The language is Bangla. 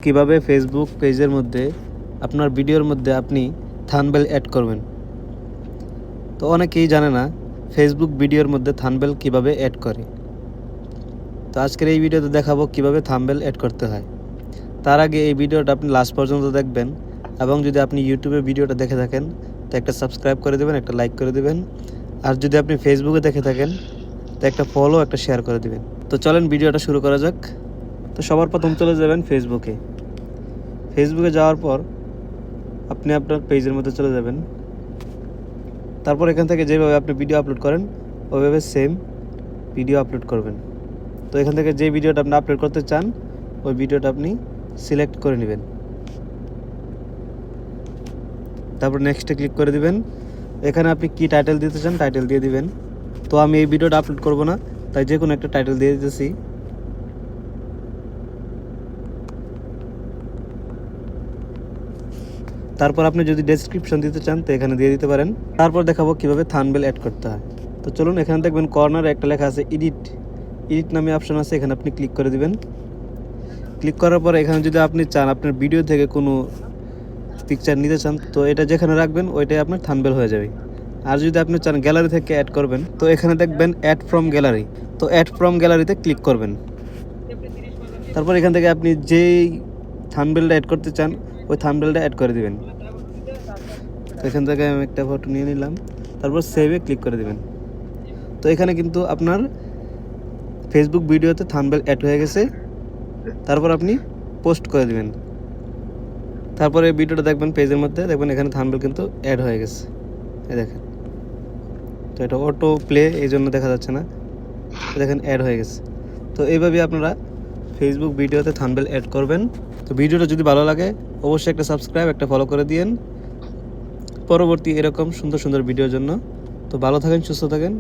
কিভাবে ফেসবুক পেজের মধ্যে আপনার ভিডিওর মধ্যে আপনি থাম্বনেল অ্যাড করবেন। তো অনেকেই জানে না ফেসবুক ভিডিওর মধ্যে থাম্বনেল কিভাবে অ্যাড করে। তো আজকের এই ভিডিওতে দেখাবো কিভাবে থাম্বনেল অ্যাড করতে হয়। তার আগে এই ভিডিওটা আপনি লাস্ট পর্যন্ত দেখবেন এবং যদি আপনি ইউটিউবে ভিডিওটা দেখে থাকেন তো একটা সাবস্ক্রাইব করে দেবেন, একটা লাইক করে দেবেন। আর যদি আপনি ফেসবুকে দেখে থাকেন তো একটা ফলো, একটা শেয়ার করে দেবেন। তো চলেন ভিডিওটা শুরু করা যাক। তো সবার প্রথম চলে যাবেন ফেসবুকে যাওয়ার পর আপনি আপনার পেজের মধ্যে চলে যাবেন। তারপর এখান থেকে যেভাবে আপনি ভিডিও আপলোড করেন ওইভাবে সেম ভিডিও আপলোড করবেন। তো এখান থেকে যে ভিডিওটা আপনি আপলোড করতে চান ওই ভিডিওটা আপনি সিলেক্ট করে নেবেন। তারপর নেক্সটে ক্লিক করে দিবেন। এখানে আপনি কি টাইটেল দিতে চান টাইটেল দিয়ে দিবেন। তো আমি এই ভিডিওটা আপলোড করব না, তাই যে কোনো একটা টাইটেল দিয়ে দিতেছি। তারপর আপনি যদি ডেসক্রিপশন দিতে চান তো এখানে দিয়ে দিতে পারেন। তারপর দেখাবো কিভাবে থাম্বনেল অ্যাড করতে হয়। তো চলুন, এখানে দেখবেন কর্নারে একটা লেখা আছে এডিট নামে অপশন আছে, এখানে আপনি ক্লিক করে দিবেন। ক্লিক করার পর এখানে যদি আপনি চান আপনার ভিডিও থেকে কোনো পিকচার নিতে চান তো এটা যেখানে রাখবেন ওইটাই আপনার থাম্বনেল হয়ে যাবে। আর যদি আপনি চান গ্যালারি থেকে অ্যাড করবেন তো এখানে দেখবেন অ্যাড ফ্রম গ্যালারি। তো অ্যাড ফ্রম গ্যালারিতে ক্লিক করবেন। তারপর এখান থেকে আপনি যেই থাম্বনেলটা অ্যাড করতে চান ওই থাম্বনেলটা অ্যাড করে দিবেন। তো এখান থেকে আমি একটা ফটো নিয়ে নিলাম, তারপর সেভে ক্লিক করে দিবেন। তো এখানে কিন্তু আপনার ফেসবুক ভিডিওতে থাম্বনেল অ্যাড হয়ে গেছে। তারপর আপনি পোস্ট করে দিবেন। তারপরে ভিডিওটা দেখবেন পেজের মধ্যে, দেখবেন এখানে থাম্বনেল কিন্তু অ্যাড হয়ে গেছে, এই দেখেন। তো এটা অটো প্লে এই জন্য দেখা যাচ্ছে না, দেখেন অ্যাড হয়ে গেছে। তো এইভাবে আপনারা ফেসবুক ভিডিওতে থাম্বনেল অ্যাড করবেন। তো ভিডিওটা যদি ভালো লাগে অবশ্যই একটা সাবস্ক্রাইব, একটা ফলো করে দিয়েন পরবর্তী এরকম সুন্দর সুন্দর ভিডিওর জন্য। তো ভালো থাকেন, সুস্থ থাকেন।